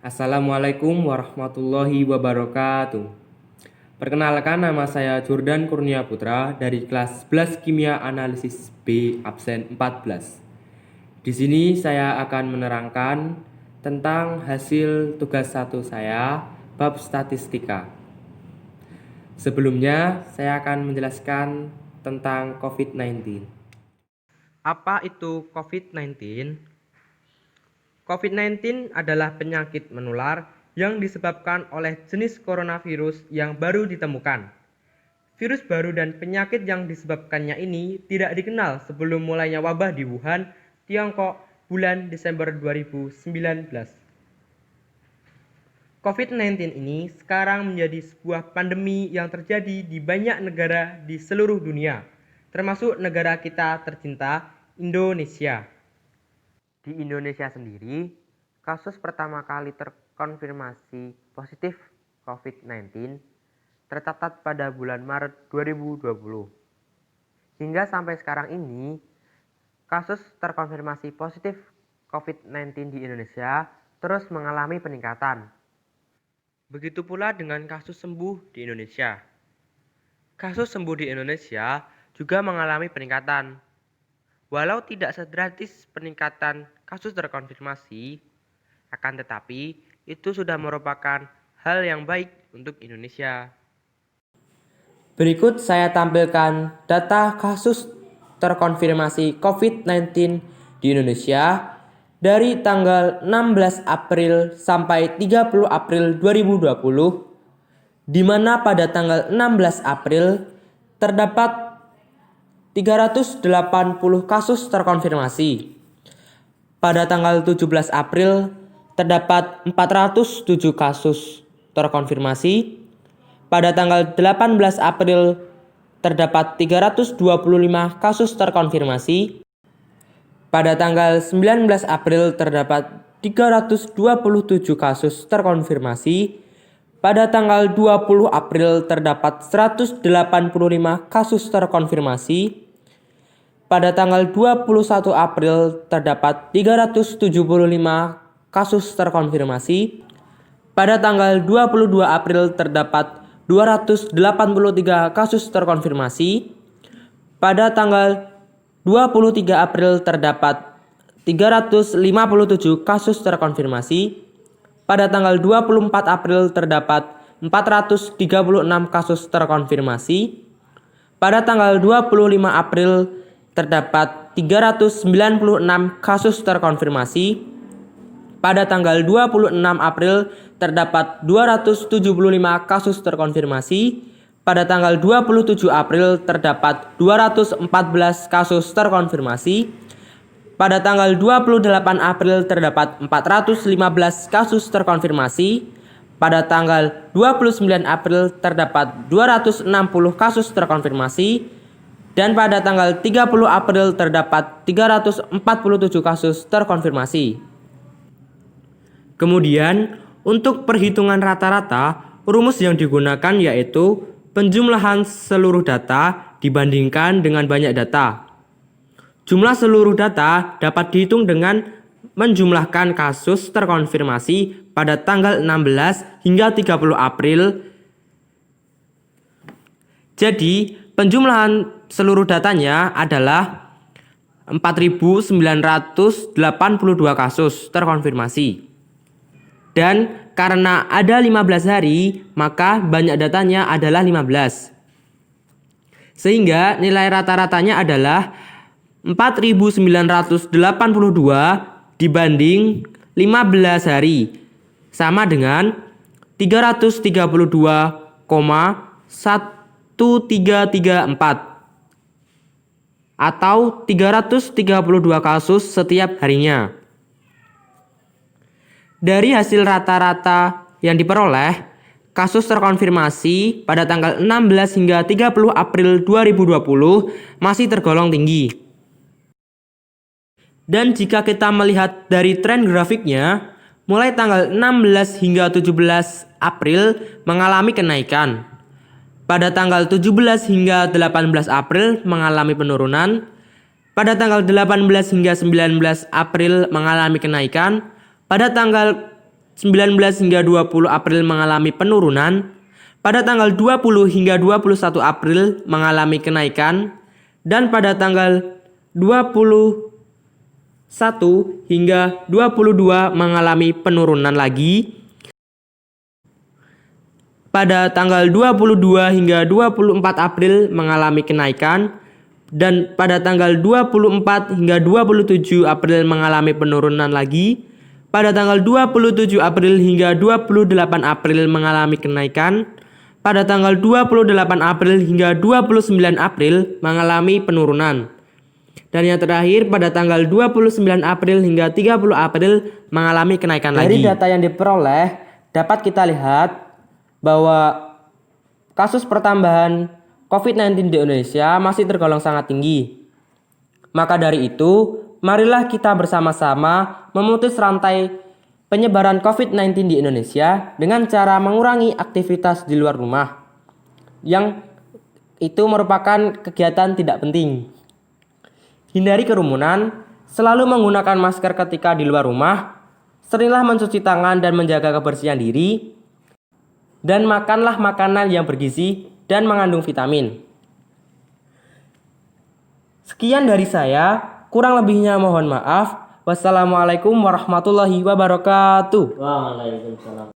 Assalamualaikum warahmatullahi wabarakatuh. Perkenalkan, nama saya Jordan Kurnia Putra dari kelas 11 Kimia Analisis B absen 14. Di sini saya akan menerangkan tentang hasil tugas 1 saya bab statistika. Sebelumnya, saya akan menjelaskan tentang COVID-19. Apa itu COVID-19? COVID-19 adalah penyakit menular yang disebabkan oleh jenis coronavirus yang baru ditemukan. Virus baru dan penyakit yang disebabkannya ini tidak dikenal sebelum mulainya wabah di Wuhan, Tiongkok, bulan Desember 2019. COVID-19 ini sekarang menjadi sebuah pandemi yang terjadi di banyak negara di seluruh dunia, termasuk negara kita tercinta, Indonesia. Di Indonesia sendiri, kasus pertama kali terkonfirmasi positif COVID-19 tercatat pada bulan Maret 2020. Hingga sampai sekarang ini, kasus terkonfirmasi positif COVID-19 di Indonesia terus mengalami peningkatan. Begitu pula dengan kasus sembuh di Indonesia. Kasus sembuh di Indonesia juga mengalami peningkatan. Walau tidak sedrastis peningkatan kasus terkonfirmasi, akan tetapi itu sudah merupakan hal yang baik untuk Indonesia. Berikut saya tampilkan data kasus terkonfirmasi COVID-19 di Indonesia dari tanggal 16 April sampai 30 April 2020, di mana pada tanggal 16 April terdapat 380 kasus terkonfirmasi. Pada tanggal 17 April terdapat 407 kasus terkonfirmasi. Pada tanggal 18 April terdapat 325 kasus terkonfirmasi. Pada tanggal 19 April terdapat 327 kasus terkonfirmasi. Pada tanggal 20 April terdapat 185 kasus terkonfirmasi. Pada tanggal 21 April terdapat 375 kasus terkonfirmasi. Pada tanggal 22 April terdapat 283 kasus terkonfirmasi. Pada tanggal 23 April terdapat 357 kasus terkonfirmasi. Pada tanggal 24 April terdapat 436 kasus terkonfirmasi. Pada tanggal 25 April terdapat 396 kasus terkonfirmasi. Pada tanggal 26 April terdapat 275 kasus terkonfirmasi. Pada tanggal 27 April terdapat 214 kasus terkonfirmasi. Pada tanggal 28 April terdapat 415 kasus terkonfirmasi. Pada tanggal 29 April terdapat 260 kasus terkonfirmasi. Dan pada tanggal 30 April terdapat 347 kasus terkonfirmasi. Kemudian, untuk perhitungan rata-rata, rumus yang digunakan yaitu penjumlahan seluruh data dibandingkan dengan banyak data. Jumlah seluruh data dapat dihitung dengan menjumlahkan kasus terkonfirmasi pada tanggal 16 hingga 30 April. Jadi, penjumlahan seluruh datanya adalah 4.982 kasus terkonfirmasi. Dan karena ada 15 hari, maka banyak datanya adalah 15. Sehingga nilai rata-ratanya adalah 4.982 dibanding 15 hari, sama dengan 332,1334 atau 332 kasus setiap harinya. Dari hasil rata-rata yang diperoleh, kasus terkonfirmasi pada tanggal 16 hingga 30 April 2020 masih tergolong tinggi. Dan jika kita melihat dari tren grafiknya, mulai tanggal 16 hingga 17 April mengalami kenaikan. Pada tanggal 17 hingga 18 April mengalami penurunan. Pada tanggal 18 hingga 19 April mengalami kenaikan. Pada tanggal 19 hingga 20 April mengalami penurunan, pada tanggal 20 hingga 21 April mengalami kenaikan, dan pada tanggal 21 hingga 22 mengalami penurunan lagi. Pada tanggal 22 hingga 24 April mengalami kenaikan, dan pada tanggal 24 hingga 27 April mengalami penurunan lagi. Pada tanggal 27 April hingga 28 April mengalami kenaikan. Pada tanggal 28 April hingga 29 April mengalami penurunan. Dan yang terakhir pada tanggal 29 April hingga 30 April mengalami kenaikan lagi. Dari data yang diperoleh dapat kita lihat bahwa kasus pertambahan COVID-19 di Indonesia masih tergolong sangat tinggi. Maka dari itu, marilah kita bersama-sama memutus rantai penyebaran COVID-19 di Indonesia dengan cara mengurangi aktivitas di luar rumah, yang itu merupakan kegiatan tidak penting. Hindari kerumunan, selalu menggunakan masker ketika di luar rumah, seringlah mencuci tangan dan menjaga kebersihan diri, dan makanlah makanan yang bergizi dan mengandung vitamin. Sekian dari saya, kurang lebihnya mohon maaf. Wassalamualaikum warahmatullahi wabarakatuh. Waalaikumsalam.